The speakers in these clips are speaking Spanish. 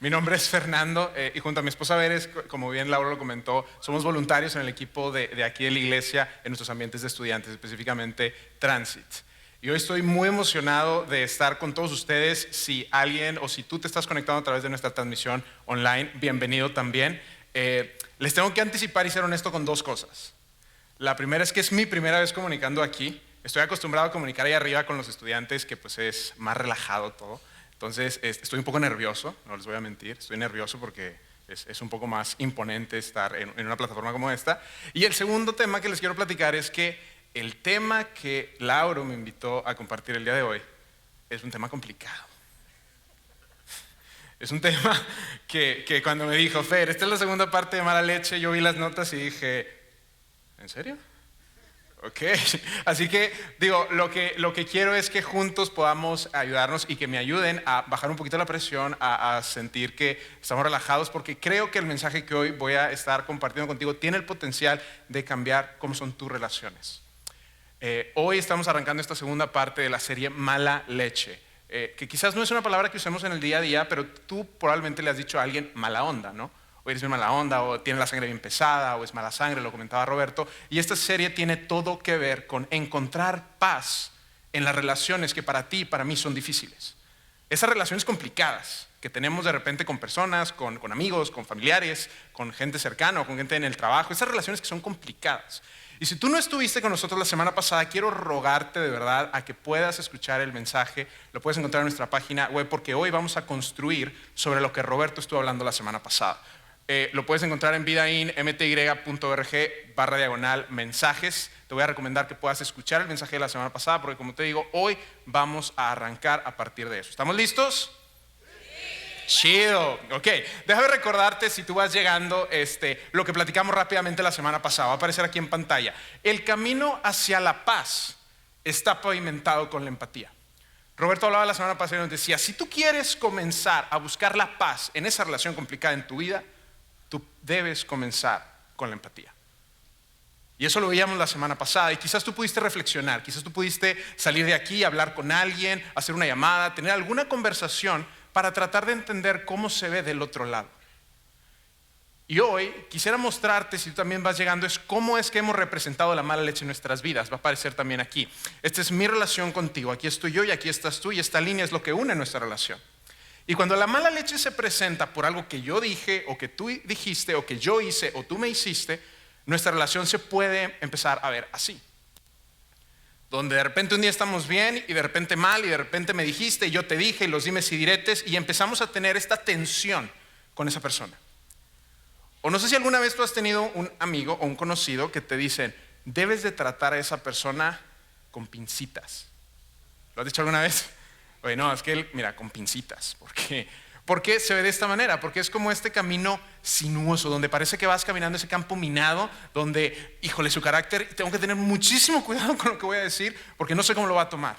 Mi nombre es Fernando y junto a mi esposa Veres, como bien Laura lo comentó, somos voluntarios en el equipo de aquí de la iglesia en nuestros ambientes de estudiantes, específicamente Transit. Y hoy estoy muy emocionado de estar con todos ustedes. Si alguien o si tú te estás conectando a través de nuestra transmisión online, bienvenido también. Les tengo que anticipar y ser honesto con dos cosas. La primera es que es mi primera vez comunicando aquí. Estoy acostumbrado a comunicar ahí arriba con los estudiantes, que pues es más relajado todo. Entonces estoy un poco nervioso, no les voy a mentir, estoy nervioso porque es un poco más imponente estar en una plataforma como esta. Y el segundo tema que les quiero platicar es que el tema que Lauro me invitó a compartir el día de hoy es un tema complicado. Es un tema que cuando me dijo, Fer, esta es la segunda parte de Mala Leche, yo vi las notas y dije, ¿en serio? Ok, así que digo, lo que quiero es que juntos podamos ayudarnos y que me ayuden a bajar un poquito la presión, a sentir que estamos relajados, porque creo que el mensaje que hoy voy a estar compartiendo contigo tiene el potencial de cambiar cómo son tus relaciones. Hoy estamos arrancando esta segunda parte de la serie Mala Leche, que quizás no es una palabra que usemos en el día a día, pero tú probablemente le has dicho a alguien mala onda, ¿no? O eres bien mala onda, o tienes la sangre bien pesada, o es mala sangre, lo comentaba Roberto. Y esta serie tiene todo que ver con encontrar paz en las relaciones que para ti y para mí son difíciles. Esas relaciones complicadas que tenemos de repente con personas, con amigos, con familiares, con gente cercana o con gente en el trabajo. Esas relaciones que son complicadas. Y si tú no estuviste con nosotros la semana pasada, quiero rogarte de verdad a que puedas escuchar el mensaje. Lo puedes encontrar en nuestra página web porque hoy vamos a construir sobre lo que Roberto estuvo hablando la semana pasada. Lo puedes encontrar en vidain.mty.org/mensajes. Te voy a recomendar que puedas escuchar el mensaje de la semana pasada porque, como te digo, hoy vamos a arrancar a partir de eso. ¿Estamos listos? Sí. Chido. Ok, déjame recordarte, si tú vas llegando, lo que platicamos rápidamente la semana pasada. Va a aparecer aquí en pantalla. El camino hacia la paz está pavimentado con la empatía. Roberto hablaba la semana pasada y nos decía, si tú quieres comenzar a buscar la paz en esa relación complicada en tu vida, tú debes comenzar con la empatía. Y eso lo veíamos la semana pasada y quizás tú pudiste reflexionar, quizás tú pudiste salir de aquí, hablar con alguien, hacer una llamada, tener alguna conversación para tratar de entender cómo se ve del otro lado. Y hoy quisiera mostrarte, si tú también vas llegando, es cómo es que hemos representado la mala leche en nuestras vidas. Va a aparecer también aquí. Esta es mi relación contigo, aquí estoy yo y aquí estás tú y esta línea es lo que une nuestra relación. Y cuando la mala leche se presenta por algo que yo dije o que tú dijiste o que yo hice o tú me hiciste, nuestra relación se puede empezar a ver así. Donde de repente un día estamos bien y de repente mal y de repente me dijiste y yo te dije y los dimes y diretes y empezamos a tener esta tensión con esa persona. O no sé si alguna vez tú has tenido un amigo o un conocido que te dicen, debes de tratar a esa persona con pincitas. ¿Lo has dicho alguna vez? Oye, no, es que él, mira, con pincitas. ¿Por qué se ve de esta manera? Porque es como este camino sinuoso, donde parece que vas caminando ese campo minado, donde, híjole, su carácter, tengo que tener muchísimo cuidado con lo que voy a decir, porque no sé cómo lo va a tomar.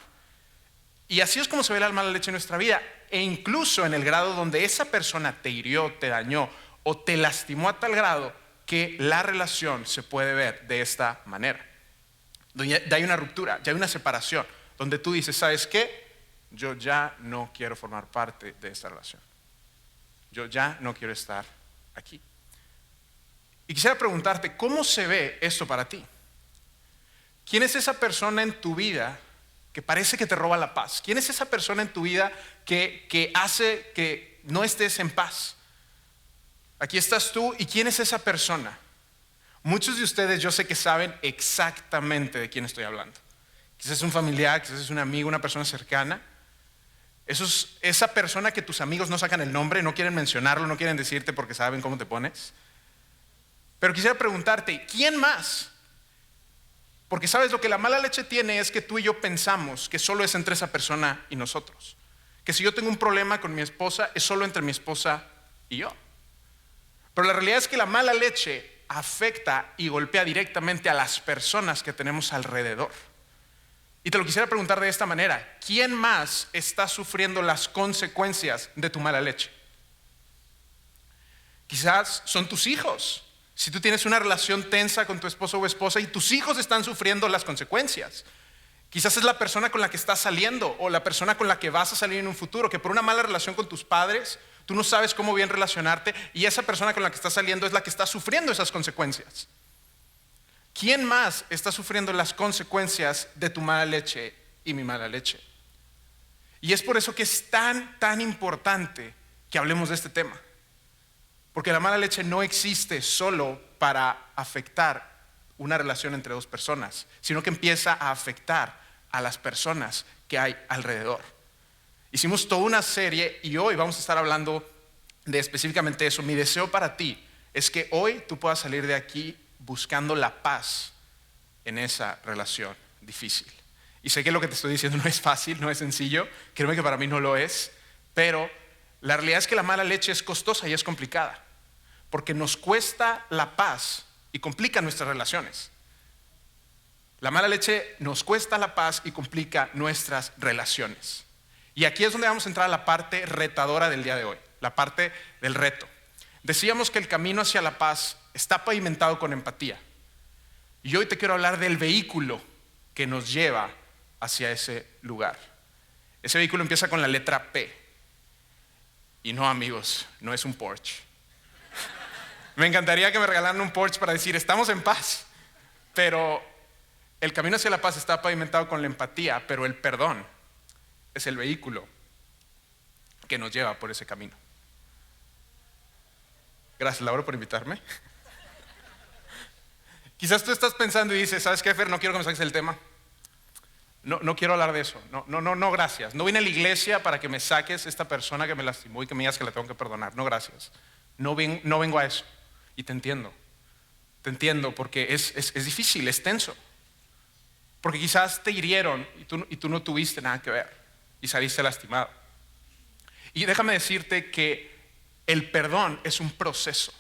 Y así es como se ve la mala leche en nuestra vida, e incluso en el grado donde esa persona te hirió, te dañó, o te lastimó a tal grado que la relación se puede ver de esta manera. Donde ya hay una ruptura, ya hay una separación, donde tú dices, ¿sabes qué? Yo ya no quiero formar parte de esta relación. Yo ya no quiero estar aquí. Y quisiera preguntarte, ¿cómo se ve esto para ti? ¿Quién es esa persona en tu vida que parece que te roba la paz? ¿Quién es esa persona en tu vida que hace que no estés en paz? Aquí estás tú, ¿y quién es esa persona? Muchos de ustedes yo sé que saben exactamente de quién estoy hablando. Quizás es un familiar, quizás es un amigo, una persona cercana. Eso es esa persona que tus amigos no sacan el nombre, no quieren mencionarlo, no quieren decirte porque saben cómo te pones. Pero quisiera preguntarte, ¿quién más? Porque sabes, lo que la mala leche tiene es que tú y yo pensamos que solo es entre esa persona y nosotros. Que si yo tengo un problema con mi esposa, es solo entre mi esposa y yo. Pero la realidad es que la mala leche afecta y golpea directamente a las personas que tenemos alrededor. Y te lo quisiera preguntar de esta manera, ¿quién más está sufriendo las consecuencias de tu mala leche? Quizás son tus hijos. Si tú tienes una relación tensa con tu esposo o esposa y tus hijos están sufriendo las consecuencias. Quizás es la persona con la que estás saliendo o la persona con la que vas a salir en un futuro, que por una mala relación con tus padres, Tú no sabes cómo bien relacionarte y esa persona con la que estás saliendo es la que está sufriendo esas consecuencias. ¿Quién más está sufriendo las consecuencias de tu mala leche y mi mala leche? Y es por eso que es tan importante que hablemos de este tema. Porque la mala leche no existe solo para afectar una relación entre dos personas, sino que empieza a afectar a las personas que hay alrededor. Hicimos toda una serie y hoy vamos a estar hablando de específicamente eso. Mi deseo para ti es que hoy tú puedas salir de aquí buscando la paz en esa relación difícil. Y sé que lo que te estoy diciendo no es fácil, no es sencillo, créeme que para mí no lo es, pero la realidad es que la mala leche es costosa y es complicada, porque nos cuesta la paz y complica nuestras relaciones. La mala leche nos cuesta la paz y complica nuestras relaciones. Y aquí es donde vamos a entrar a la parte retadora del día de hoy, la parte del reto. Decíamos que el camino hacia la paz está pavimentado con empatía. Y hoy te quiero hablar del vehículo que nos lleva hacia ese lugar. Ese vehículo empieza con la letra P. Y no, amigos, no es un Porsche. Me encantaría que me regalaran un Porsche para decir, estamos en paz. Pero el camino hacia la paz está pavimentado con la empatía, pero el perdón es el vehículo que nos lleva por ese camino. Gracias, Laura, por invitarme. Quizás tú estás pensando y dices, ¿sabes qué, Fer? No quiero que me saques el tema. No quiero hablar de eso. No, gracias. No vine a la iglesia para que me saques esta persona que me lastimó y que me digas que la tengo que perdonar. No, gracias. No vengo a eso. Y te entiendo. Te entiendo porque es difícil, es tenso. Porque quizás te hirieron y tú no tuviste nada que ver y saliste lastimado. Y déjame decirte que el perdón es un proceso.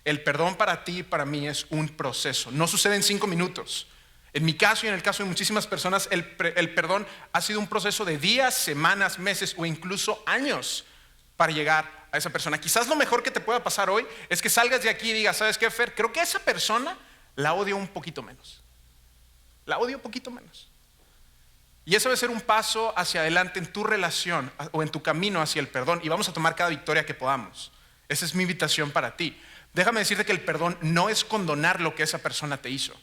El perdón para ti y para mí es un proceso. No sucede en 5 minutos. En mi caso y en el caso de muchísimas personas, el perdón ha sido un proceso de días, semanas, meses o incluso años para llegar a esa persona. Quizás lo mejor que te pueda pasar hoy es que salgas de aquí y digas, ¿sabes qué, Fer? Creo que a esa persona la odio un poquito menos. La odio un poquito menos. Y eso debe ser un paso hacia adelante en tu relación o en tu camino hacia el perdón. Y vamos a tomar cada victoria que podamos. Esa es mi invitación para ti. Déjame decirte que el perdón no es condonar lo que esa persona te hizo.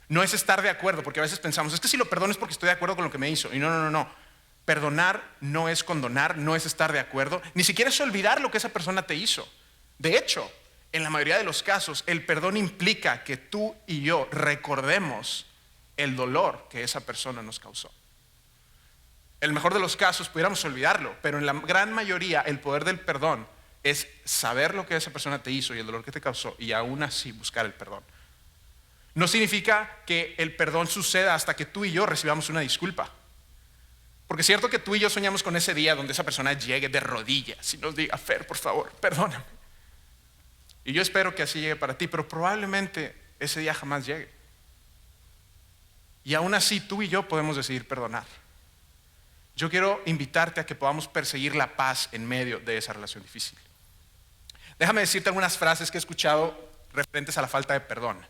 No es estar de acuerdo, porque a veces pensamos, es que si lo perdono es porque estoy de acuerdo con lo que me hizo. Y no. Perdonar no es condonar, no es estar de acuerdo, ni siquiera es olvidar lo que esa persona te hizo. De hecho, en la mayoría de los casos, el perdón implica que tú y yo recordemos el dolor que esa persona nos causó. En el mejor de los casos pudiéramos olvidarlo, pero en la gran mayoría el poder del perdón es saber lo que esa persona te hizo y el dolor que te causó y aún así buscar el perdón. No significa que el perdón suceda hasta que tú y yo recibamos una disculpa. Porque es cierto que tú y yo soñamos con ese día donde esa persona llegue de rodillas y nos diga, Fer, por favor, perdóname. Y yo espero que así llegue para ti, pero probablemente ese día jamás llegue. Y aún así tú y yo podemos decidir perdonar. Yo quiero invitarte a que podamos perseguir la paz en medio de esa relación difícil. Déjame decirte algunas frases que he escuchado referentes a la falta de perdón.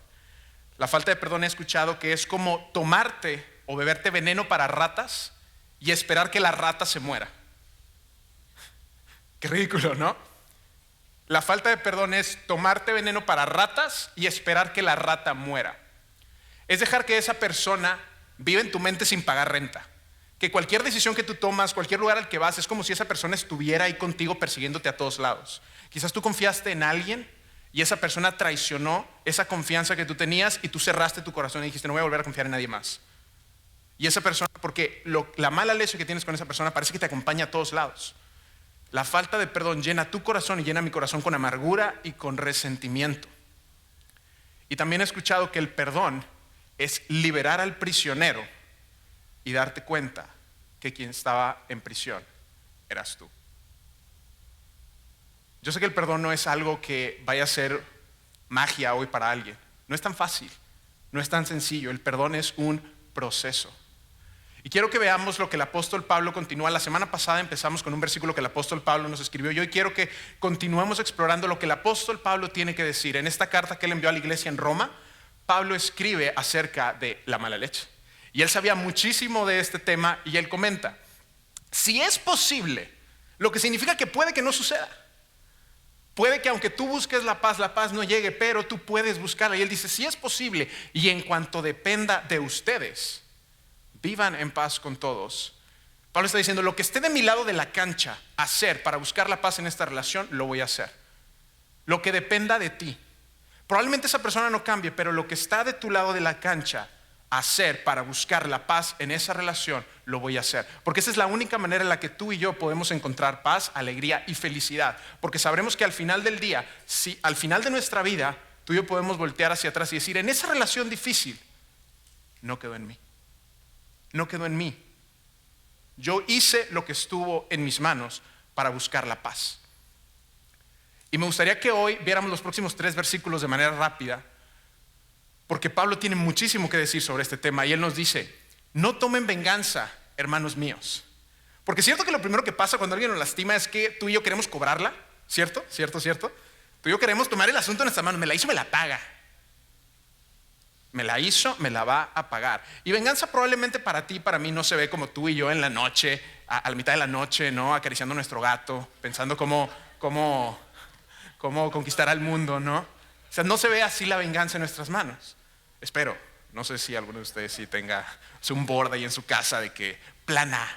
La falta de perdón he escuchado que es como tomarte o beberte veneno para ratas y esperar que la rata se muera. Qué ridículo, ¿no? La falta de perdón es tomarte veneno para ratas y esperar que la rata muera. Es dejar que esa persona viva en tu mente sin pagar renta. Que cualquier decisión que tú tomas, cualquier lugar al que vas, es como si esa persona estuviera ahí contigo persiguiéndote a todos lados. Quizás tú confiaste en alguien y esa persona traicionó esa confianza que tú tenías y tú cerraste tu corazón y dijiste, no voy a volver a confiar en nadie más. Y esa persona, porque la mala leche que tienes con esa persona parece que te acompaña a todos lados. La falta de perdón llena tu corazón y llena mi corazón con amargura y con resentimiento. Y también he escuchado que el perdón es liberar al prisionero y darte cuenta que quien estaba en prisión eras tú. Yo sé que el perdón no es algo que vaya a ser magia hoy para alguien. No es tan fácil, no es tan sencillo. El perdón es un proceso. Y quiero que veamos lo que el apóstol Pablo continúa. La semana pasada empezamos con un versículo que el apóstol Pablo nos escribió. Y hoy quiero que continuemos explorando lo que el apóstol Pablo tiene que decir. En esta carta que él envió a la iglesia en Roma, Pablo escribe acerca de la mala leche. Y él sabía muchísimo de este tema y él comenta, si es posible, Lo que significa que puede que no suceda. Puede que aunque tú busques la paz no llegue, pero tú puedes buscarla. Y él dice, si es posible, y en cuanto dependa de ustedes, vivan en paz con todos. Pablo está diciendo, lo que esté de mi lado de la cancha hacer para buscar la paz en esta relación, lo voy a hacer. Lo que dependa de ti. Probablemente esa persona no cambie, pero lo que está de tu lado de la cancha hacer para buscar la paz en esa relación, lo voy a hacer. Porque esa es la única manera en la que tú y yo podemos encontrar paz, alegría y felicidad. Porque sabremos que al final del día, si al final de nuestra vida, tú y yo podemos voltear hacia atrás y decir, en esa relación difícil, no quedó en mí. No quedó en mí. Yo hice lo que estuvo en mis manos para buscar la paz. Y me gustaría que hoy viéramos los próximos 3 versículos de manera rápida, porque Pablo tiene muchísimo que decir sobre este tema. Y él nos dice, no tomen venganza, hermanos míos. Porque es cierto que lo primero que pasa cuando alguien nos lastima es que tú y yo queremos cobrarla. ¿Cierto? Tú y yo queremos tomar el asunto en nuestra mano. Me la hizo, me la paga. Me la hizo, me la va a pagar. Y venganza probablemente para ti y para mí no se ve como tú y yo en la noche, a la mitad de la noche, ¿no? Acariciando a nuestro gato, pensando cómo conquistar al mundo, ¿no? O sea, no se ve así la venganza en nuestras manos. Espero, no sé si alguno de ustedes sí tenga un board ahí en su casa de que plan A,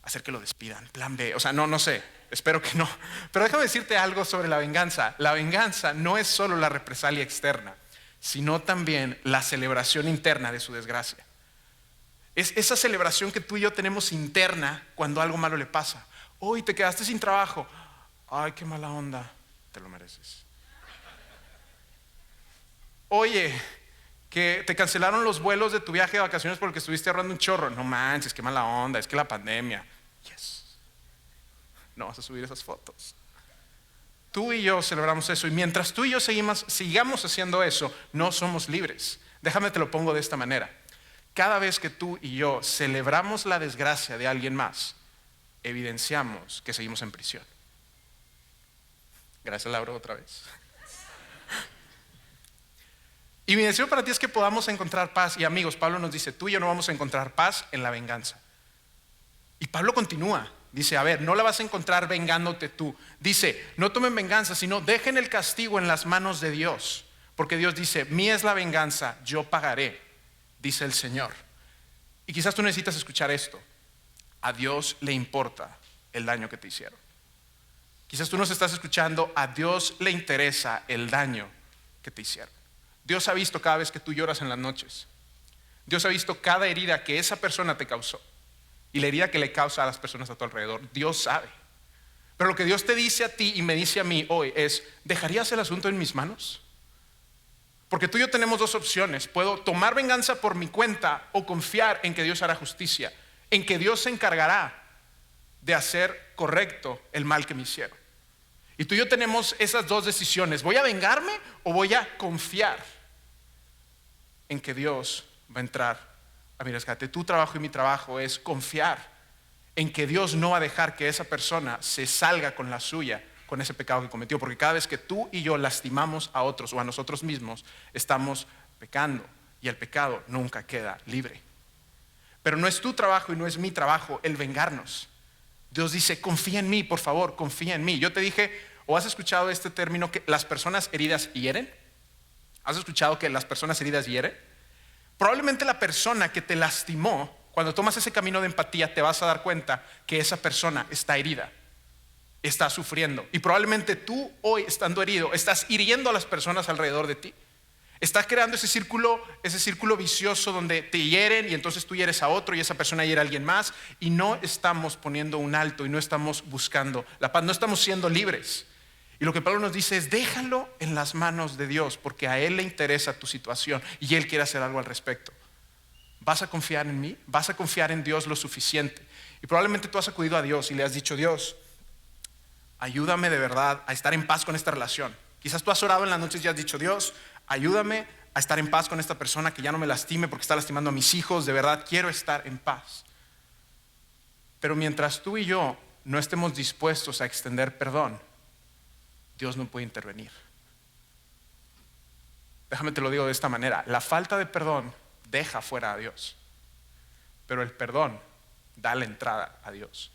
hacer que lo despidan, plan B, o sea, no sé, espero que no. Pero déjame decirte algo sobre la venganza. La venganza no es solo la represalia externa, sino también la celebración interna de su desgracia. Es esa celebración que tú y yo tenemos interna cuando algo malo le pasa. Hoy te quedaste sin trabajo. Ay, qué mala onda. Te lo mereces. Oye, que te cancelaron los vuelos de tu viaje de vacaciones porque estuviste ahorrando un chorro. No manches, qué mala onda, es que la pandemia. Yes. No vas a subir esas fotos. Tú y yo celebramos eso, y mientras tú y yo sigamos haciendo eso, no somos libres. Déjame te lo pongo de esta manera. Cada vez que tú y yo celebramos la desgracia de alguien más, evidenciamos que seguimos en prisión. Gracias, Laura, otra vez. Y mi deseo para ti es que podamos encontrar paz. Y amigos, Pablo nos dice, tú y yo no vamos a encontrar paz en la venganza. Y Pablo continúa, dice, a ver, no la vas a encontrar vengándote tú. Dice, no tomen venganza, sino dejen el castigo en las manos de Dios. Porque Dios dice, mía es la venganza, yo pagaré, dice el Señor. Y quizás tú necesitas escuchar esto. A Dios le importa el daño que te hicieron. Quizás tú nos estás escuchando, a Dios le interesa el daño que te hicieron. Dios ha visto cada vez que tú lloras en las noches. Dios ha visto cada herida que esa persona te causó y la herida que le causa a las personas a tu alrededor. Dios sabe. Pero lo que Dios te dice a ti y me dice a mí hoy es, ¿dejarías el asunto en mis manos? Porque tú y yo tenemos 2 opciones. Puedo tomar venganza por mi cuenta o confiar en que Dios hará justicia, en que Dios se encargará de hacer correcto el mal que me hicieron. Y tú y yo tenemos esas 2 decisiones. ¿Voy a vengarme o voy a confiar en que Dios va a entrar a mi rescate? Tu trabajo y mi trabajo es confiar en que Dios no va a dejar que esa persona se salga con la suya, con ese pecado que cometió. Porque cada vez que tú y yo lastimamos a otros o a nosotros mismos, estamos pecando, y el pecado nunca queda libre. Pero no es tu trabajo y no es mi trabajo el vengarnos. Dios dice, confía en mí, por favor, confía en mí. Yo te dije, ¿o has escuchado este término que las personas heridas hieren? ¿Has escuchado que las personas heridas hieren? Probablemente la persona que te lastimó, cuando tomas ese camino de empatía, te vas a dar cuenta que esa persona está herida, está sufriendo. Y probablemente tú hoy, estando herido, estás hiriendo a las personas alrededor de ti. Estás creando ese círculo vicioso donde te hieren y entonces tú hieres a otro y esa persona hiere a alguien más, y no estamos poniendo un alto y no estamos buscando la paz, no estamos siendo libres. Y lo que Pablo nos dice es, déjalo en las manos de Dios, porque a Él le interesa tu situación y Él quiere hacer algo al respecto. ¿Vas a confiar en mí? ¿Vas a confiar en Dios lo suficiente? Y probablemente tú has acudido a Dios y le has dicho, Dios, ayúdame de verdad a estar en paz con esta relación. Quizás tú has orado en las noches y has dicho, Dios, ayúdame a estar en paz con esta persona, que ya no me lastime porque está lastimando a mis hijos. De verdad quiero estar en paz. Pero mientras tú y yo no estemos dispuestos a extender perdón, Dios no puede intervenir. Déjame te lo digo de esta manera. La falta de perdón deja fuera a Dios, pero el perdón da la entrada a Dios.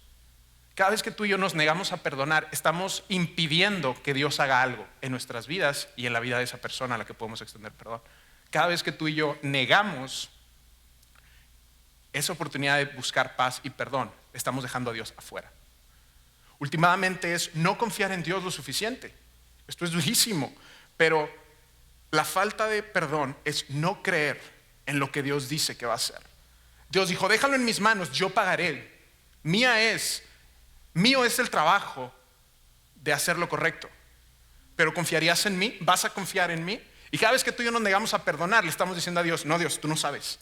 Cada vez que tú y yo nos negamos a perdonar, estamos impidiendo que Dios haga algo en nuestras vidas y en la vida de esa persona a la que podemos extender perdón. Cada vez que tú y yo negamos esa oportunidad de buscar paz y perdón, estamos dejando a Dios afuera. Últimamente es no confiar en Dios lo suficiente. Esto es durísimo, pero la falta de perdón es no creer en lo que Dios dice que va a hacer. Dios dijo, déjalo en mis manos, yo pagaré. Mío es el trabajo de hacer lo correcto. Pero ¿confiarías en mí? ¿Vas a confiar en mí? Y cada vez que tú y yo nos negamos a perdonar, le estamos diciendo a Dios, no Dios, tú no sabes.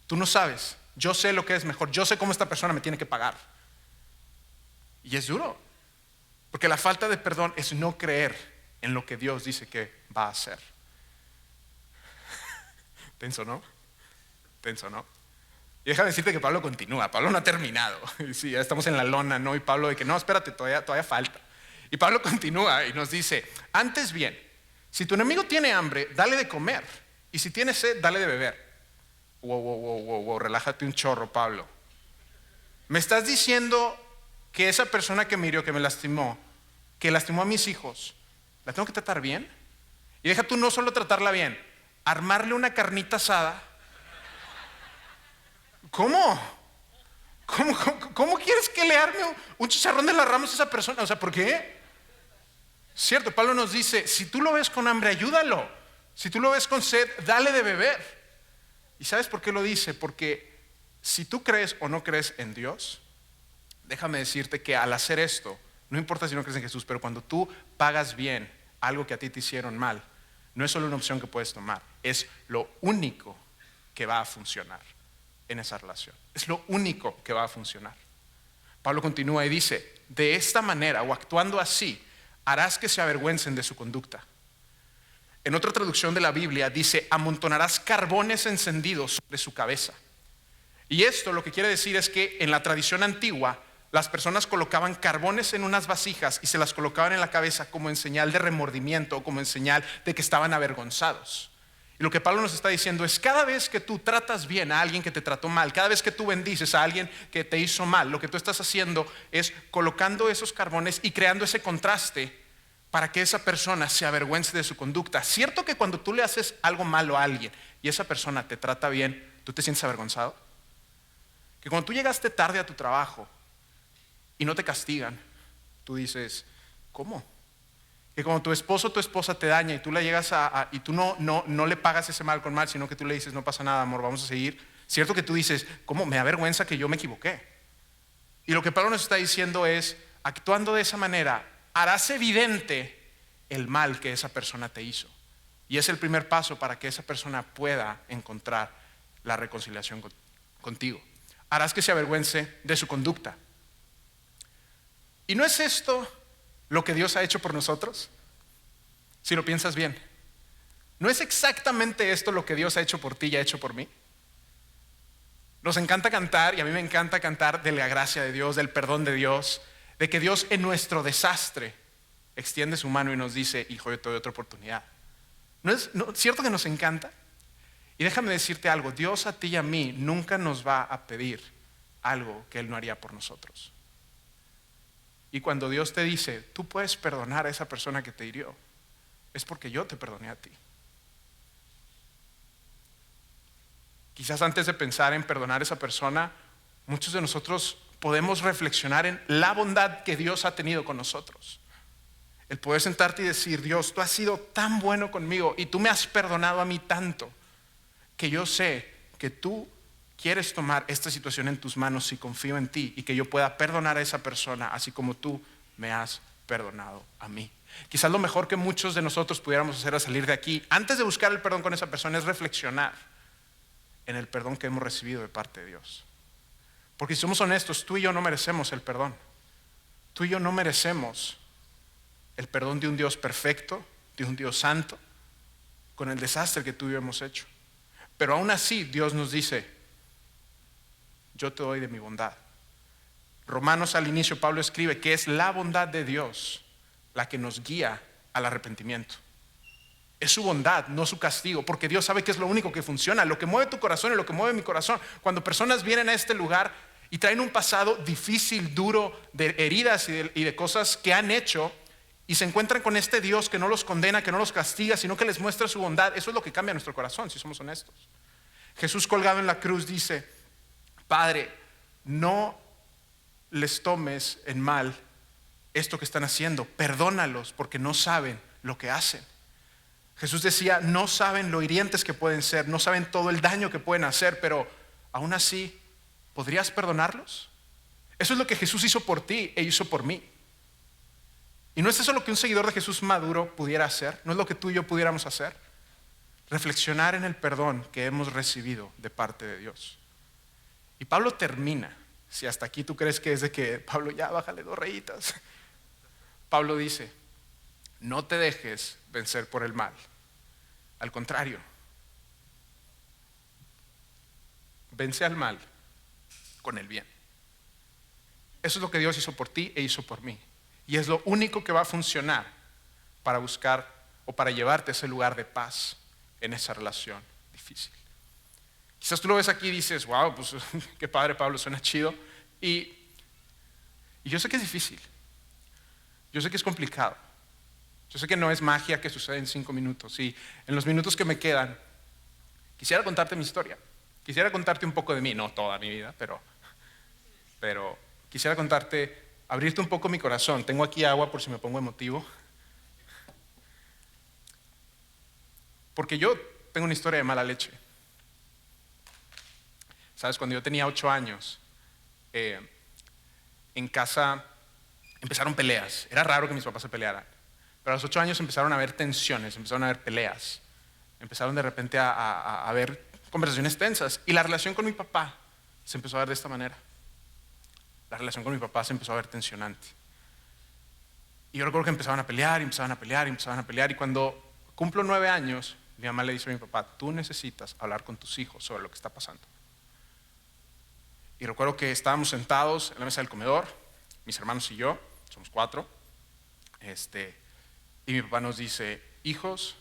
Tú no sabes. Yo sé lo que es mejor. Yo sé cómo esta persona me tiene que pagar. Y es duro. Porque la falta de perdón es no creer en lo que Dios dice que va a hacer. Tenso, ¿no? Tenso, ¿no? Y déjame decirte que Pablo continúa. Pablo no ha terminado. Sí, ya estamos en la lona, ¿no? Y Pablo de que no, espérate, todavía falta. Y Pablo continúa y nos dice, antes bien, si tu enemigo tiene hambre, dale de comer. Y si tiene sed, dale de beber. Wow, relájate un chorro, Pablo. Me estás diciendo que esa persona que me hirió, que me lastimó, que lastimó a mis hijos, ¿la tengo que tratar bien? Y deja tú no solo tratarla bien, armarle una carnita asada. ¿Cómo quieres que le arme un chicharrón de las ramas a esa persona? O sea, ¿por qué? Cierto, Pablo nos dice, si tú lo ves con hambre, ayúdalo. Si tú lo ves con sed, dale de beber. ¿Y sabes por qué lo dice? Porque si tú crees o no crees en Dios, déjame decirte que al hacer esto, no importa si no crees en Jesús, pero cuando tú pagas bien algo que a ti te hicieron mal, no es solo una opción que puedes tomar, es lo único que va a funcionar en esa relación. Es lo único que va a funcionar. Pablo continúa y dice, de esta manera o actuando así, harás que se avergüencen de su conducta. En otra traducción de la Biblia dice, amontonarás carbones encendidos sobre su cabeza. Y esto lo que quiere decir es que en la tradición antigua, las personas colocaban carbones en unas vasijas y se las colocaban en la cabeza como en señal de remordimiento, como en señal de que estaban avergonzados. Y lo que Pablo nos está diciendo es, cada vez que tú tratas bien a alguien que te trató mal, cada vez que tú bendices a alguien que te hizo mal, lo que tú estás haciendo es colocando esos carbones y creando ese contraste para que esa persona se avergüence de su conducta. Cierto que cuando tú le haces algo malo a alguien y esa persona te trata bien, ¿tú te sientes avergonzado? Que cuando tú llegaste tarde a tu trabajo y no te castigan, tú dices, ¿cómo? Que cuando tu esposo o tu esposa te daña y tú la llegas y tú no le pagas ese mal con mal, sino que tú le dices, no pasa nada, amor, vamos a seguir. Cierto que tú dices, ¿cómo? Me da vergüenza que yo me equivoqué. Y lo que Pablo nos está diciendo es, actuando de esa manera, harás evidente el mal que esa persona te hizo. Y es el primer paso para que esa persona pueda encontrar la reconciliación contigo. Harás que se avergüence de su conducta. ¿Y no es esto lo que Dios ha hecho por nosotros? Si lo piensas bien, ¿no es exactamente esto lo que Dios ha hecho por ti y ha hecho por mí? Nos encanta cantar, y a mí me encanta cantar de la gracia de Dios, del perdón de Dios, de que Dios en nuestro desastre extiende su mano y nos dice, hijo, yo te doy otra oportunidad. ¿No es cierto que nos encanta? Y déjame decirte algo, Dios a ti y a mí nunca nos va a pedir algo que Él no haría por nosotros. Y cuando Dios te dice, tú puedes perdonar a esa persona que te hirió, es porque yo te perdoné a ti. Quizás antes de pensar en perdonar a esa persona, muchos de nosotros podemos reflexionar en la bondad que Dios ha tenido con nosotros. El poder sentarte y decir, Dios, tú has sido tan bueno conmigo y tú me has perdonado a mí tanto, que yo sé que tú quieres tomar esta situación en tus manos si confío en ti y que yo pueda perdonar a esa persona así como tú me has perdonado a mí. Quizás lo mejor que muchos de nosotros pudiéramos hacer al salir de aquí, antes de buscar el perdón con esa persona, es reflexionar en el perdón que hemos recibido de parte de Dios. Porque si somos honestos, tú y yo no merecemos el perdón. Tú y yo no merecemos el perdón de un Dios perfecto, de un Dios santo, con el desastre que tú y yo hemos hecho. Pero aún así Dios nos dice, yo te doy de mi bondad. Romanos al inicio Pablo escribe que es la bondad de Dios la que nos guía al arrepentimiento. Es su bondad, no su castigo, porque Dios sabe que es lo único que funciona, lo que mueve tu corazón y lo que mueve mi corazón. Cuando personas vienen a este lugar y traen un pasado difícil, duro, de heridas y de cosas que han hecho, y se encuentran con este Dios que no los condena, que no los castiga, sino que les muestra su bondad. Eso es lo que cambia nuestro corazón, si somos honestos. Jesús colgado en la cruz dice: Padre, no les tomes en mal esto que están haciendo, perdónalos porque no saben lo que hacen. Jesús decía: no saben lo hirientes que pueden ser, no saben todo el daño que pueden hacer, pero aún así, ¿podrías perdonarlos? Eso es lo que Jesús hizo por ti e hizo por mí. Y no es eso lo que un seguidor de Jesús maduro pudiera hacer, no es lo que tú y yo pudiéramos hacer. Reflexionar en el perdón que hemos recibido de parte de Dios. Y Pablo termina, si hasta aquí tú crees que es de que Pablo ya bájale 2 rayitas. Pablo dice: no te dejes vencer por el mal. Al contrario, vence al mal con el bien. Eso es lo que Dios hizo por ti e hizo por mí. Y es lo único que va a funcionar para buscar o para llevarte a ese lugar de paz en esa relación difícil. Quizás tú lo ves aquí y dices: wow, pues qué padre, Pablo, suena chido. Y yo sé que es difícil. Yo sé que es complicado. Yo sé que no es magia que sucede en 5 minutos. Y en los minutos que me quedan, quisiera contarte mi historia. Quisiera contarte un poco de mí, no toda mi vida, pero quisiera contarte, abrirte un poco mi corazón. Tengo aquí agua por si me pongo emotivo. Porque yo tengo una historia de mala leche. ¿Sabes? Cuando yo tenía 8 años, en casa empezaron peleas. Era raro que mis papás se pelearan. Pero a los 8 años empezaron a haber tensiones, empezaron a haber peleas. Empezaron de repente a haber conversaciones tensas. Y la relación con mi papá se empezó a ver de esta manera. La relación con mi papá se empezó a ver tensionante. Y yo recuerdo que empezaban a pelear, y empezaban a pelear, y empezaban a pelear. Y cuando cumplo 9 años, mi mamá le dice a mi papá: tú necesitas hablar con tus hijos sobre lo que está pasando. Y recuerdo que estábamos sentados en la mesa del comedor, mis hermanos y yo, somos 4. Y mi papá nos dice: hijos,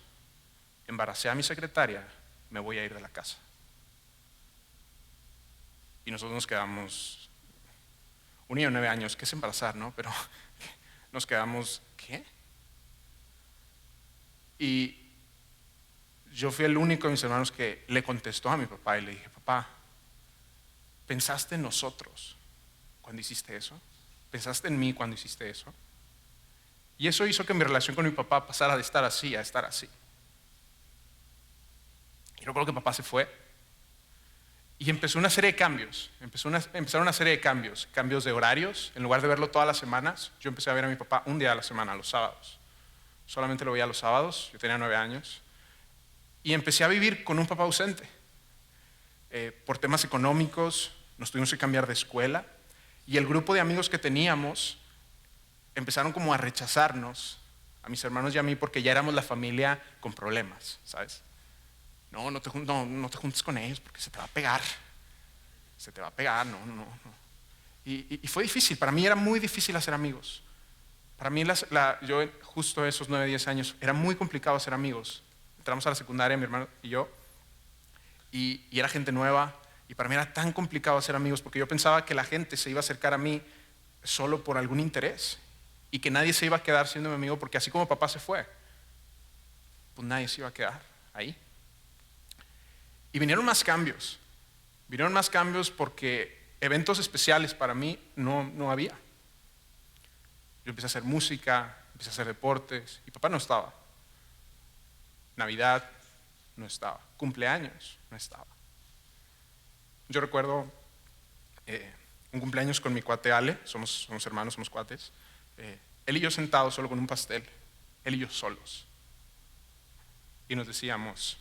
embaracé a mi secretaria, me voy a ir de la casa. Y nosotros nos quedamos, un niño de 9 años, ¿qué es embarazar, no? Pero nos quedamos, ¿qué? Y yo fui el único de mis hermanos que le contestó a mi papá y le dije: papá, ¿pensaste en nosotros cuando hiciste eso? ¿Pensaste en mí cuando hiciste eso? Y eso hizo que mi relación con mi papá pasara de estar así a estar así. Y recuerdo que papá se fue y empezó una serie de cambios. Empezaron una serie de cambios de horarios. En lugar de verlo todas las semanas, yo empecé a ver a mi papá un día a la semana, los sábados. Solamente lo veía los sábados, yo tenía 9 años. Y empecé a vivir con un papá ausente. Por temas económicos, nos tuvimos que cambiar de escuela. Y el grupo de amigos que teníamos empezaron como a rechazarnos, a mis hermanos y a mí, porque ya éramos la familia con problemas, ¿sabes? No te juntes con ellos porque se te va a pegar. Se te va a pegar, no. Y fue difícil, para mí era muy difícil hacer amigos. Para mí, yo justo esos 9, 10 años, era muy complicado hacer amigos. Entramos a la secundaria, mi hermano y yo, y era gente nueva, y para mí era tan complicado hacer amigos porque yo pensaba que la gente se iba a acercar a mí solo por algún interés y que nadie se iba a quedar siendo mi amigo porque así como papá se fue, pues nadie se iba a quedar ahí. Y vinieron más cambios porque eventos especiales para mí no había. Yo empecé a hacer música, empecé a hacer deportes y papá no estaba. Navidad no estaba, cumpleaños no estaba. Yo recuerdo un cumpleaños con mi cuate Ale, somos hermanos, somos cuates. Él y yo sentados solo con un pastel, él y yo solos. Y nos decíamos: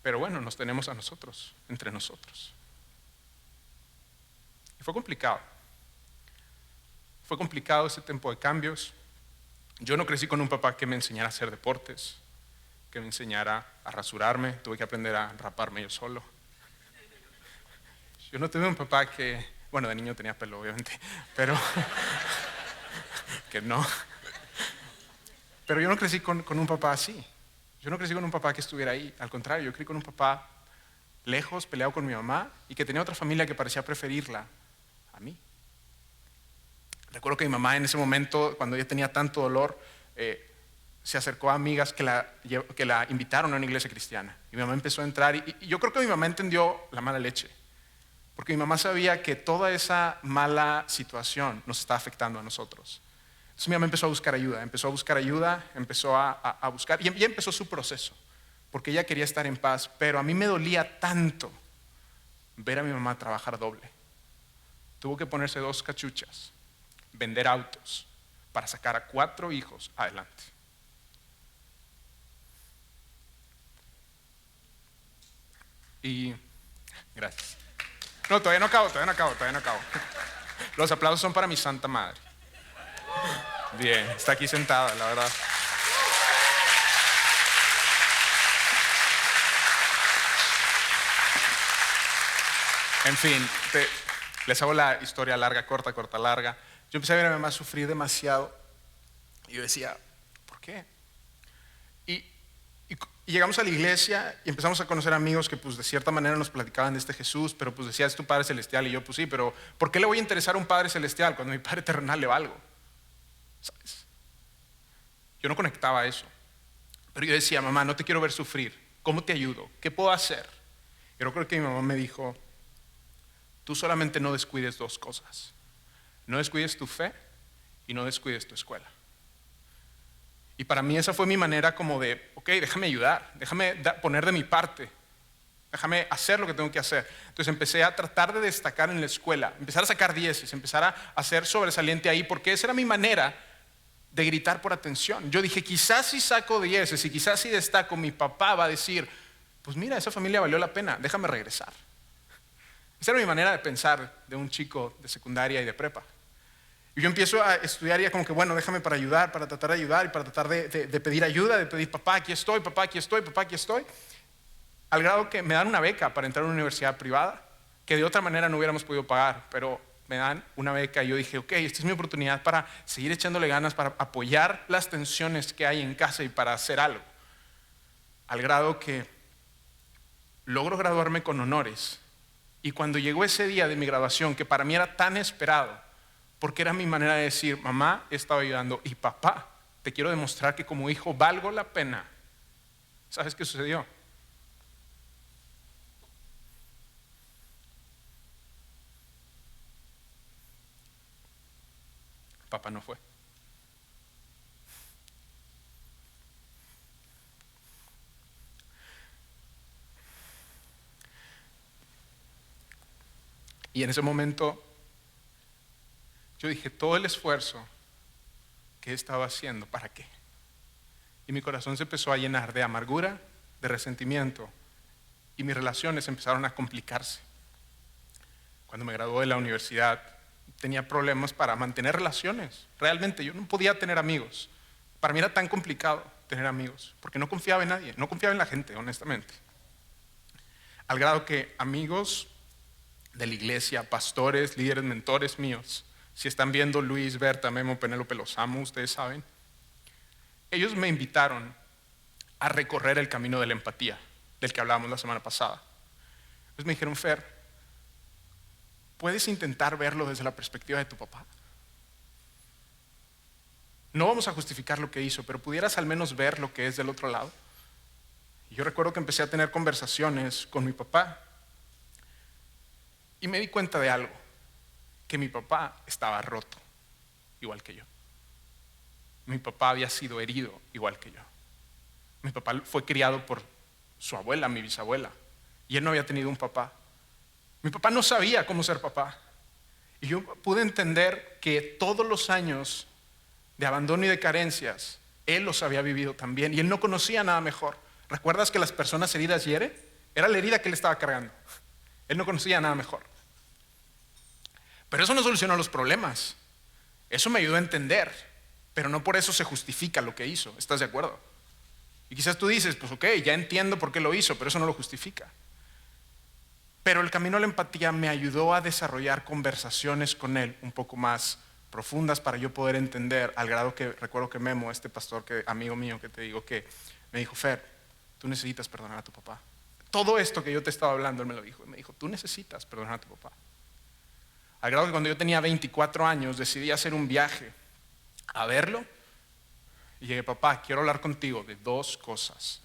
pero bueno, nos tenemos a nosotros, entre nosotros. Y fue complicado. Fue complicado ese tiempo de cambios. Yo no crecí con un papá que me enseñara a hacer deportes, que me enseñara a rasurarme. Tuve que aprender a raparme yo solo. Yo no tuve un papá que, bueno, de niño tenía pelo, obviamente, pero que no. Pero yo no crecí con un papá así. Yo no crecí con un papá que estuviera ahí. Al contrario, yo crecí con un papá lejos, peleado con mi mamá y que tenía otra familia que parecía preferirla a mí. Recuerdo que mi mamá en ese momento, cuando ella tenía tanto dolor, se acercó a amigas que la invitaron a una iglesia cristiana. Y mi mamá empezó a entrar y yo creo que mi mamá entendió la mala leche. Porque mi mamá sabía que toda esa mala situación nos está afectando a nosotros. Entonces mi mamá empezó a buscar ayuda, empezó a buscar y empezó su proceso. Porque ella quería estar en paz, pero a mí me dolía tanto ver a mi mamá trabajar doble. Tuvo que ponerse 2 cachuchas, vender autos para sacar a 4 hijos adelante. Y gracias. No, todavía no acabo. Los aplausos son para mi santa madre. Bien, está aquí sentada, la verdad. En fin, les hago la historia larga, corta, larga. Yo empecé a ver a mi mamá sufrir demasiado y yo decía, ¿por qué? Y llegamos a la iglesia y empezamos a conocer amigos que pues de cierta manera nos platicaban de este Jesús, pero pues decía, es tu Padre Celestial, y yo pues sí, pero ¿por qué le voy a interesar a un Padre Celestial cuando a mi Padre terrenal le valgo? ¿Sabes? Yo no conectaba a eso, pero yo decía, mamá, no te quiero ver sufrir, ¿cómo te ayudo? ¿Qué puedo hacer? Yo creo que mi mamá me dijo, tú solamente no descuides 2 cosas, no descuides tu fe y no descuides tu escuela. Y para mí esa fue mi manera como de, ok, déjame ayudar, déjame poner de mi parte, déjame hacer lo que tengo que hacer. Entonces empecé a tratar de destacar en la escuela, empezar a sacar 10, empezar a ser sobresaliente ahí, porque esa era mi manera de gritar por atención. Yo dije, quizás si saco 10 y quizás si destaco, mi papá va a decir, pues mira, esa familia valió la pena, déjame regresar. Esa era mi manera de pensar de un chico de secundaria y de prepa. Y yo empiezo a estudiar y como que, bueno, déjame para ayudar, para tratar de ayudar y para tratar de pedir ayuda, de pedir, papá, aquí estoy, papá, aquí estoy, papá, aquí estoy. Al grado que me dan una beca para entrar a una universidad privada, que de otra manera no hubiéramos podido pagar, pero me dan una beca y yo dije, ok, esta es mi oportunidad para seguir echándole ganas, para apoyar las tensiones que hay en casa y para hacer algo. Al grado que logro graduarme con honores. Y cuando llegó ese día de mi graduación, que para mí era tan esperado, porque era mi manera de decir, mamá, he estado ayudando, y papá, te quiero demostrar que como hijo valgo la pena. ¿Sabes qué sucedió? Papá no fue. Y en ese momento yo dije, todo el esfuerzo que he estado haciendo, ¿para qué? Y mi corazón se empezó a llenar de amargura, de resentimiento, y mis relaciones empezaron a complicarse. Cuando me gradué de la universidad, tenía problemas para mantener relaciones. Realmente yo no podía tener amigos. Para mí era tan complicado tener amigos, porque no confiaba en nadie, no confiaba en la gente, honestamente. Al grado que amigos de la iglesia, pastores, líderes, mentores míos, si están viendo Luis, Berta, Memo, Penélope, los amo, ustedes saben, ellos me invitaron a recorrer el camino de la empatía, del que hablábamos la semana pasada. Entonces me dijeron, Fer, ¿puedes intentar verlo desde la perspectiva de tu papá? No vamos a justificar lo que hizo, pero pudieras al menos ver lo que es del otro lado. Y yo recuerdo que empecé a tener conversaciones con mi papá y me di cuenta de algo, que mi papá estaba roto, igual que yo. Mi papá había sido herido, igual que yo. Mi papá fue criado por su abuela, mi bisabuela, y él no había tenido un papá. Mi papá no sabía cómo ser papá. Y yo pude entender que todos los años de abandono y de carencias, él los había vivido también, y él no conocía nada mejor. ¿Recuerdas que las personas heridas hieren? Era la herida que él estaba cargando. Él no conocía nada mejor. Pero eso no solucionó los problemas. Eso me ayudó a entender, pero no por eso se justifica lo que hizo. ¿Estás de acuerdo? Y quizás tú dices, pues ok, ya entiendo por qué lo hizo, pero eso no lo justifica. Pero el camino a la empatía me ayudó a desarrollar conversaciones con él un poco más profundas para yo poder entender, al grado que recuerdo que Memo, este pastor, amigo mío que te digo, que me dijo, Fer, tú necesitas perdonar a tu papá. todo esto que yo te estaba hablando, él me lo dijo. Y me dijo, tú necesitas perdonar a tu papá. Al grado que cuando yo tenía 24 años decidí hacer un viaje a verlo. Y llegué, papá, quiero hablar contigo de 2 cosas.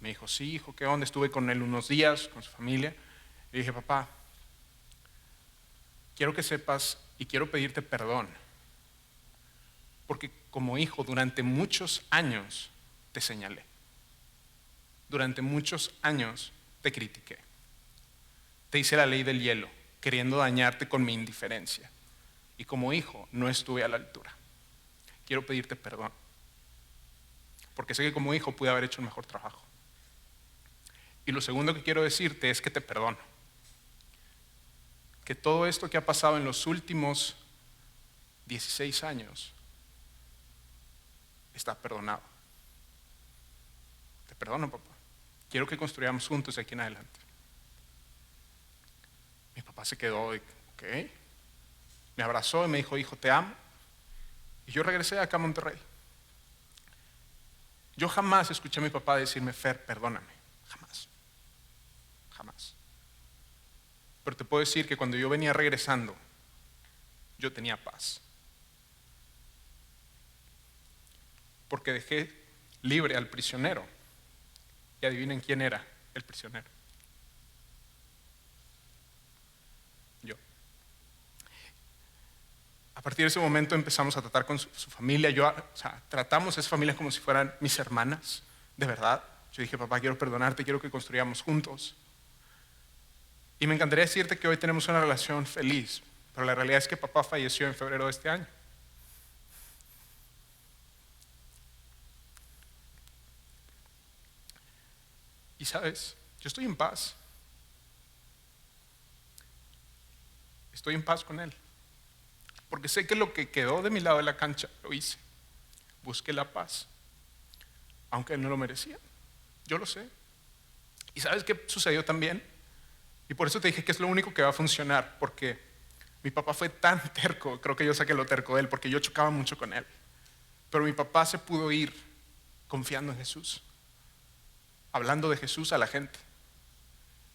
Me dijo, sí, hijo, ¿qué onda? Estuve con él unos días, con su familia. Y dije, papá, quiero que sepas y quiero pedirte perdón. Porque como hijo durante muchos años te señalé. Durante muchos años te critiqué. Te hice la ley del hielo, queriendo dañarte con mi indiferencia. Y como hijo no estuve a la altura. Quiero pedirte perdón. Porque sé que como hijo pude haber hecho un mejor trabajo. Y lo segundo que quiero decirte es que te perdono. Que todo esto que ha pasado en los últimos 16 años está perdonado. Te perdono, papá. Quiero que construyamos juntos de aquí en adelante. Mi papá se quedó, ok. Me abrazó y me dijo, hijo, te amo. Y yo regresé acá a Monterrey. Yo jamás escuché a mi papá decirme, Fer, perdóname. Jamás. Jamás. Pero te puedo decir que cuando yo venía regresando, yo tenía paz. Porque dejé libre al prisionero. Y adivinen quién era el prisionero. Yo. A partir de ese momento empezamos a tratar con su familia. Tratamos a esa familia como si fueran mis hermanas, de verdad. Yo dije, papá, quiero perdonarte, quiero que construyamos juntos. Y me encantaría decirte que hoy tenemos una relación feliz, pero la realidad es que papá falleció en febrero de este año. Y sabes, yo estoy en paz. Estoy en paz con él. Porque sé que lo que quedó de mi lado de la cancha lo hice. Busqué la paz. Aunque él no lo merecía. Yo lo sé. ¿Y sabes qué sucedió también? Y por eso te dije que es lo único que va a funcionar. Porque mi papá fue tan terco. Creo que yo saqué lo terco de él porque yo chocaba mucho con él. Pero mi papá se pudo ir confiando en Jesús. Hablando de Jesús a la gente.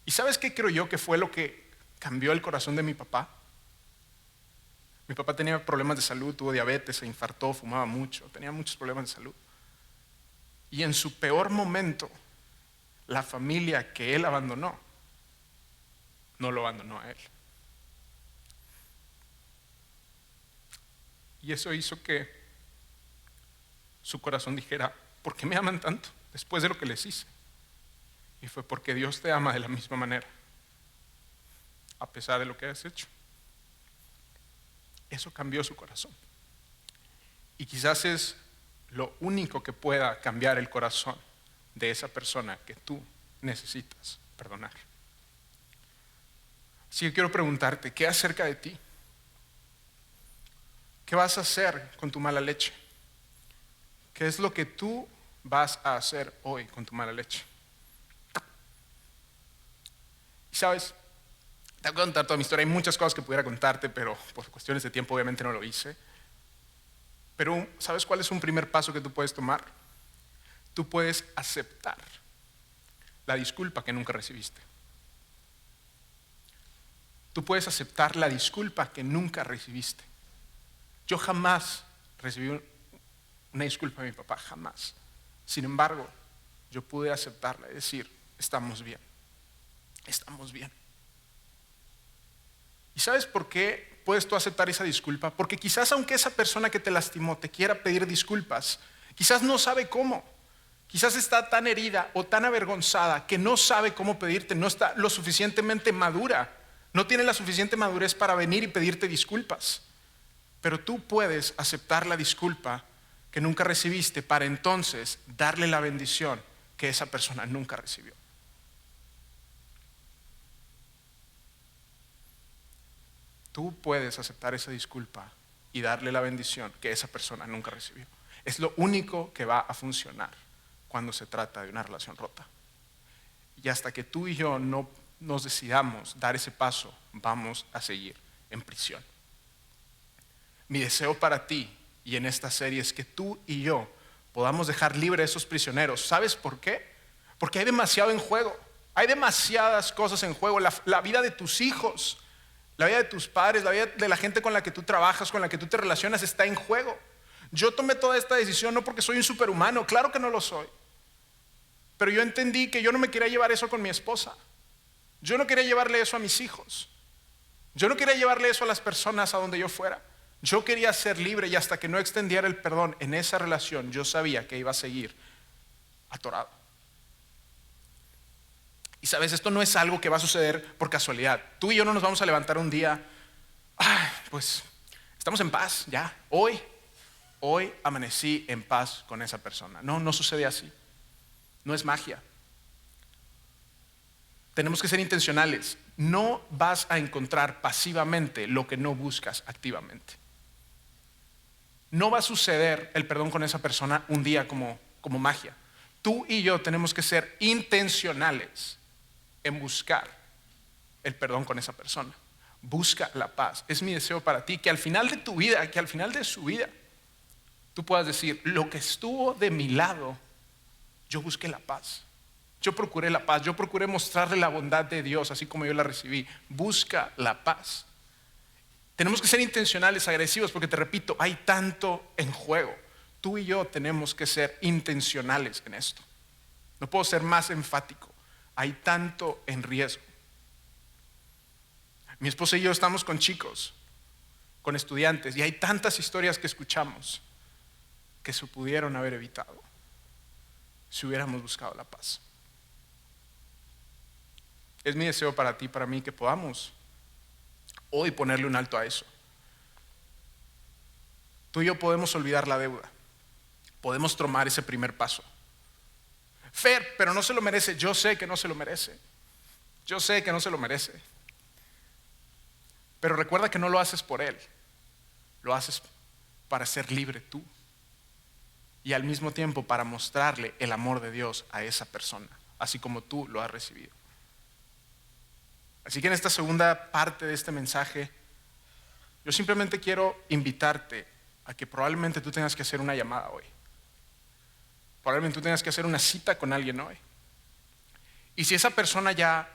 ¿Y sabes qué creo yo que fue lo que cambió el corazón de mi papá? Mi papá tenía problemas de salud, tuvo diabetes, se infartó, fumaba mucho, tenía muchos problemas de salud. Y en su peor momento, la familia que él abandonó, no lo abandonó a él. Y eso hizo que su corazón dijera, ¿por qué me aman tanto después de lo que les hice? Y fue porque Dios te ama de la misma manera, a pesar de lo que has hecho. Eso cambió su corazón. Y quizás es lo único que pueda cambiar el corazón de esa persona que tú necesitas perdonar. Así que quiero preguntarte, ¿qué acerca de ti? ¿Qué vas a hacer con tu mala leche? ¿Qué es lo que tú vas a hacer hoy con tu mala leche? Y sabes, te voy a contar toda mi historia. Hay muchas cosas que pudiera contarte, pero por cuestiones de tiempo obviamente no lo hice. Pero ¿sabes cuál es un primer paso que tú puedes tomar? Tú puedes aceptar la disculpa que nunca recibiste. Tú puedes aceptar la disculpa que nunca recibiste. Yo jamás recibí una disculpa de mi papá, jamás. Sin embargo, yo pude aceptarla y decir, estamos bien, estamos bien. ¿Y sabes por qué puedes tú aceptar esa disculpa? Porque quizás aunque esa persona que te lastimó te quiera pedir disculpas, quizás no sabe cómo. Quizás está tan herida o tan avergonzada que no sabe cómo pedirte, no está lo suficientemente madura, no tiene la suficiente madurez para venir y pedirte disculpas. Pero tú puedes aceptar la disculpa que nunca recibiste para entonces darle la bendición que esa persona nunca recibió. Tú puedes aceptar esa disculpa y darle la bendición que esa persona nunca recibió. Es lo único que va a funcionar cuando se trata de una relación rota. Y hasta que tú y yo no nos decidamos dar ese paso, vamos a seguir en prisión. Mi deseo para ti y en esta serie es que tú y yo podamos dejar libre a esos prisioneros. ¿Sabes por qué? Porque hay demasiado en juego. Hay demasiadas cosas en juego. La vida de tus hijos, la vida de tus padres, la vida de la gente con la que tú trabajas, con la que tú te relacionas, está en juego. Yo tomé toda esta decisión no porque soy un superhumano, claro que no lo soy. Pero yo entendí que yo no me quería llevar eso con mi esposa. Yo no quería llevarle eso a mis hijos. Yo no quería llevarle eso a las personas a donde yo fuera. Yo quería ser libre, y hasta que no extendiera el perdón en esa relación, yo sabía que iba a seguir atorado. Y sabes, esto no es algo que va a suceder por casualidad. Tú y yo no nos vamos a levantar un día, pues estamos en paz, ya. Hoy amanecí en paz con esa persona. No sucede así. No es magia. Tenemos que ser intencionales. No vas a encontrar pasivamente lo que no buscas activamente. No va a suceder el perdón con esa persona un día como magia. Tú y yo tenemos que ser intencionales en buscar el perdón con esa persona. Busca la paz. Es mi deseo para ti que al final de tu vida, que al final de su vida, tú puedas decir: lo que estuvo de mi lado, yo busqué la paz. Yo procuré la paz. Yo procuré mostrarle la bondad de Dios así como yo la recibí. Busca la paz. Tenemos que ser intencionales, agresivos, porque te repito, hay tanto en juego. Tú y yo tenemos que ser intencionales en esto. No puedo ser más enfático. Hay tanto en riesgo. Mi esposa y yo estamos con chicos, con estudiantes, y hay tantas historias que escuchamos que se pudieron haber evitado si hubiéramos buscado la paz. Es mi deseo para ti, para mí, que podamos hoy ponerle un alto a eso. Tú y yo podemos olvidar la deuda. Podemos tomar ese primer paso. Fer, pero no se lo merece. Yo sé que no se lo merece. Yo sé que no se lo merece. Pero recuerda que no lo haces por él. Lo haces para ser libre tú. Y al mismo tiempo para mostrarle el amor de Dios a esa persona, así como tú lo has recibido. Así que en esta segunda parte de este mensaje, yo simplemente quiero invitarte a que probablemente tú tengas que hacer una llamada hoy. Probablemente tú tengas que hacer una cita con alguien hoy. Y si esa persona ya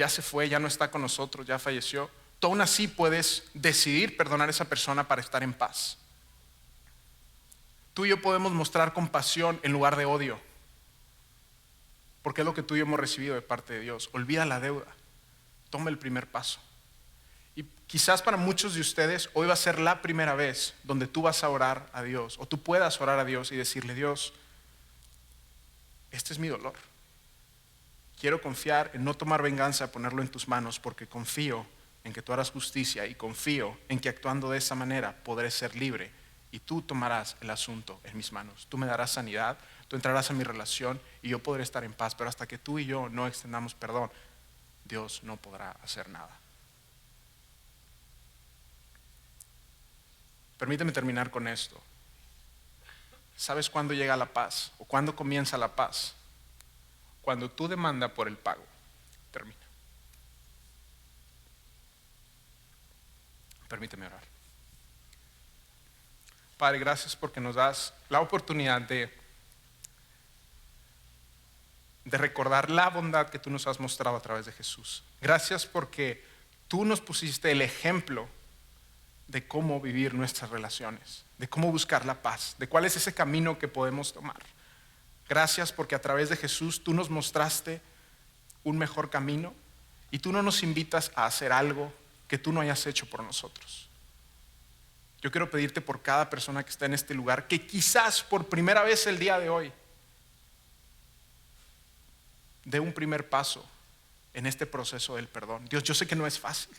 se fue, ya no está con nosotros, ya falleció, tú aún así puedes decidir perdonar a esa persona para estar en paz. Tú y yo podemos mostrar compasión en lugar de odio, porque es lo que tú y yo hemos recibido de parte de Dios. Olvida la deuda. Toma el primer paso. Y quizás para muchos de ustedes hoy va a ser la primera vez donde tú vas a orar a Dios, o tú puedas orar a Dios y decirle: Dios, este es mi dolor. Quiero confiar en no tomar venganza, ponerlo en tus manos, porque confío en que tú harás justicia y confío en que actuando de esa manera podré ser libre y tú tomarás el asunto en mis manos. Tú me darás sanidad, tú entrarás en mi relación y yo podré estar en paz, pero hasta que tú y yo no extendamos perdón, Dios no podrá hacer nada. Permíteme terminar con esto. ¿Sabes cuándo llega la paz o cuándo comienza la paz? Cuando tú demandas por el pago. Termina. Permíteme orar. Padre, gracias porque nos das la oportunidad de recordar la bondad que tú nos has mostrado a través de Jesús. Gracias porque tú nos pusiste el ejemplo de cómo vivir nuestras relaciones, de cómo buscar la paz, de cuál es ese camino que podemos tomar. Gracias porque a través de Jesús tú nos mostraste un mejor camino y tú no nos invitas a hacer algo que tú no hayas hecho por nosotros. Yo quiero pedirte por cada persona que está en este lugar, que quizás por primera vez el día de hoy dé un primer paso en este proceso del perdón. Dios, yo sé que no es fácil.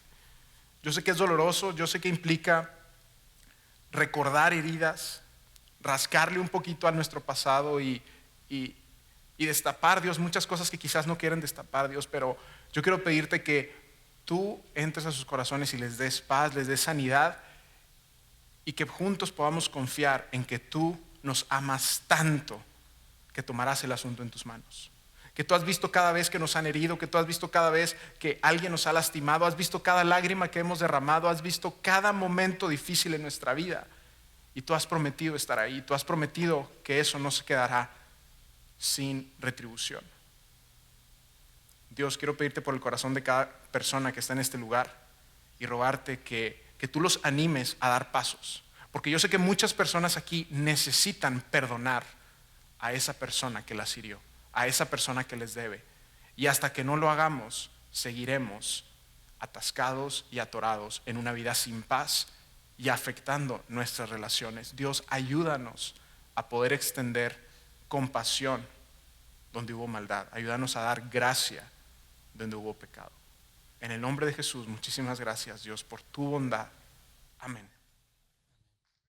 Yo sé que es doloroso, yo sé que implica recordar heridas, rascarle un poquito a nuestro pasado y destapar, Dios, muchas cosas que quizás no quieren destapar, Dios, pero yo quiero pedirte que tú entres a sus corazones y les des paz, les des sanidad y que juntos podamos confiar en que tú nos amas tanto que tomarás el asunto en tus manos. Que tú has visto cada vez que nos han herido, que tú has visto cada vez que alguien nos ha lastimado, has visto cada lágrima que hemos derramado, has visto cada momento difícil en nuestra vida y tú has prometido estar ahí, tú has prometido que eso no se quedará sin retribución. Dios, quiero pedirte por el corazón de cada persona que está en este lugar y rogarte que tú los animes a dar pasos. Porque yo sé que muchas personas aquí necesitan perdonar a esa persona que las hirió, a esa persona que les debe. Y hasta que no lo hagamos, seguiremos atascados y atorados en una vida sin paz y afectando nuestras relaciones. Dios, ayúdanos a poder extender compasión donde hubo maldad. Ayúdanos a dar gracia donde hubo pecado. En el nombre de Jesús, muchísimas gracias, Dios, por tu bondad. Amén.